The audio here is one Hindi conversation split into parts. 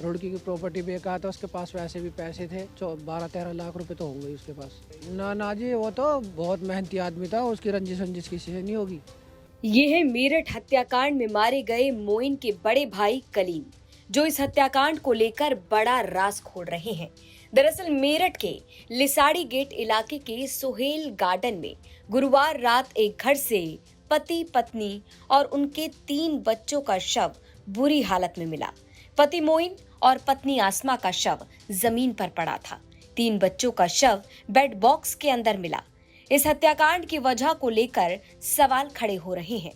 रुड़की की प्रॉपर्टी बेचा था, उसके पास वैसे भी पैसे थे, 12-13 लाख रुपए तो होंगे उसके पास। ना जी, वो तो बहुत मेहनती आदमी था, उसकी रंजिश वंजिश किसी से नहीं होगी। ये है मेरठ हत्याकांड में मारे गए मोइन के बड़े भाई कलीम, जो इस हत्याकांड को लेकर बड़ा राज खोल रहे हैं। दरअसल मेरठ के लिसाड़ी गेट इलाके के सोहेल गार्डन में गुरुवार रात एक घर से पति पत्नी और उनके 3 बच्चों का शव बुरी हालत में मिला। पति मोइन और पत्नी आसमा का शव जमीन पर पड़ा था। 3 बच्चों का शव बेड बॉक्स के अंदर मिला। इस हत्याकांड की वजह को लेकर सवाल खड़े हो रहे हैं।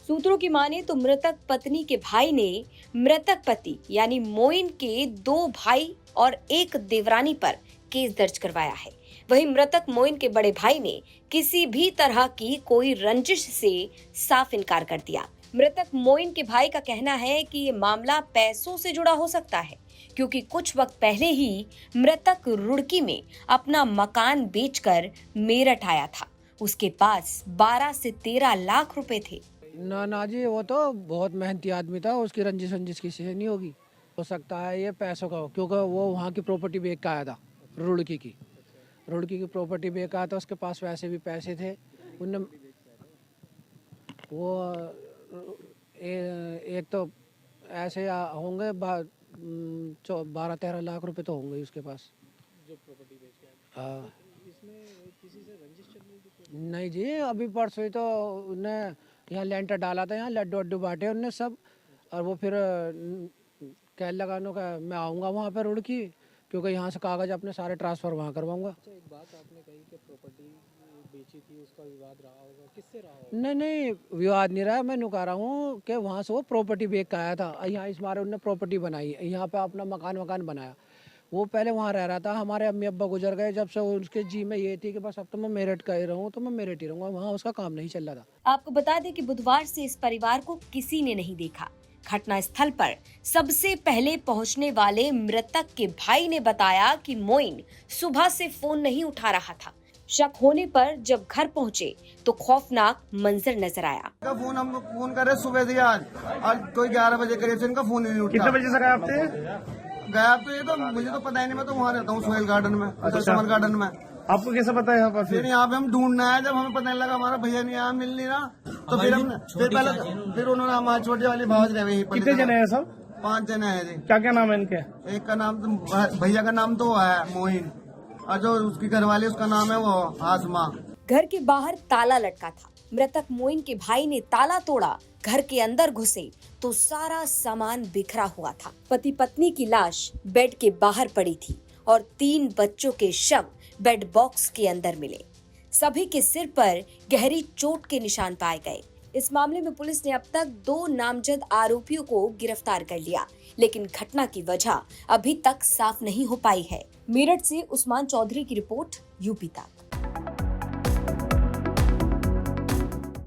सूत्रों की माने तो मृतक पत्नी के भाई ने मृतक पति यानी मोइन के 2 भाई और 1 देवरानी पर केस दर्ज करवाया है। वहीं मृतक मोइन के बड़े भाई ने किसी भी तरह की कोई रंजिश से साफ इनकार कर दिया। मृतक मोइन के भाई का कहना है कि ये मामला पैसों से जुड़ा हो सकता है, क्योंकि कुछ वक्त पहले ही मृतक रुड़की में अपना मकान बेचकर मेरठ आया था। उसके पास 12 से 13 लाख रुपए थे। ना जी, वो तो बहुत मेहनती आदमी था, उसकी रंजिश वंजिश किसी से नहीं होगी। हो सकता है ये पैसों का हो, क्योंकि वो वहाँ की प्रॉपर्टी बेच के आया था। रुड़की की प्रॉपर्टी बेच के आया था, उसके पास वैसे भी पैसे थे। उनने वो एक तो ऐसे होंगे 12-13 लाख रुपए तो होंगे उसके पास, जो प्रॉपर्टी बेच के आया। हाँ, इसमें किसी से रंजिश चल रही थी? नहीं जी, अभी परसों ही तो उन्होंने यहाँ लेंटर डाला था, यहाँ लड्डू वड्डू बांटे उनने सब। और वो फिर कह लगाने का मैं आऊँगा वहाँ पर रुड़की, क्योंकि यहाँ से कागज़ अपने सारे ट्रांसफ़र वहाँ करवाऊँगा। अच्छा, एक बात आपने कही कि प्रॉपर्टी बेची थी, उसका विवाद रहा होगा, किससे रहा होगा? नहीं, विवाद नहीं रहा। मैं कह रहा हूँ कि वहाँ से वो प्रॉपर्टी बेच के आया था, यहाँ इस मारे उन्होंने प्रॉपर्टी बनाई, यहाँ पे अपना मकान बनाया। वो पहले वहाँ रह रहा था, हमारे अम्मी अब्बा गुजर गए जब से, उसके जी में ये थी कि बस अब तो मैं मेरठ का ही रहूँ, तो मैं मेरठ ही रहूँगा, वहाँ उसका काम नहीं चल रहा था। आपको बता दें कि बुधवार से इस परिवार को किसी ने नहीं देखा। घटना स्थल पर सबसे पहले पहुंचने वाले मृतक के भाई ने बताया कि मोइन सुबह से फोन नहीं उठा रहा था। शक होने पर जब घर पहुंचे तो खौफनाक मंजर नजर आया। फोन हम फोन कर रहे सुबह से आज कोई 11 बजे करीब से इनका फोन ही नहीं उठा। कितने बजे से गायब थे? गायब तो ये तो मुझे तो पता ही नहीं, मैं तो वहाँ रहता हूँ सोहेल गार्डन में, समर गार्डन में। आपको कैसे पता है यहाँ पर? फिर यहाँ पे हम ढूंढने आए, जब हमें पता नहीं लगा हमारा भैया नहीं आया, मिल नहीं रहा, तो फिर हमने फिर उन्होंने हमारी छोटी वाली भाज रहे। कितने जने हैं सब? 5 जने हैं जी। क्या क्या नाम है इनके? एक का नाम तो भैया का नाम तो है मोइन, और जो उसकी घरवाली उसका नाम है वो आसमा। घर के बाहर ताला लटका था। मृतक मोइन के भाई ने ताला तोड़ा, घर के अंदर घुसे तो सारा सामान बिखरा हुआ था। पति पत्नी की लाश बेड के बाहर पड़ी थी और 3 बच्चों के शव बेड बॉक्स के अंदर मिले। सभी के सिर पर गहरी चोट के निशान पाए गए। इस मामले में पुलिस ने अब तक 2 नामजद आरोपियों को गिरफ्तार कर लिया, लेकिन घटना की वजह अभी तक साफ नहीं हो पाई है। मेरठ से उस्मान चौधरी की रिपोर्ट, यूपी तक।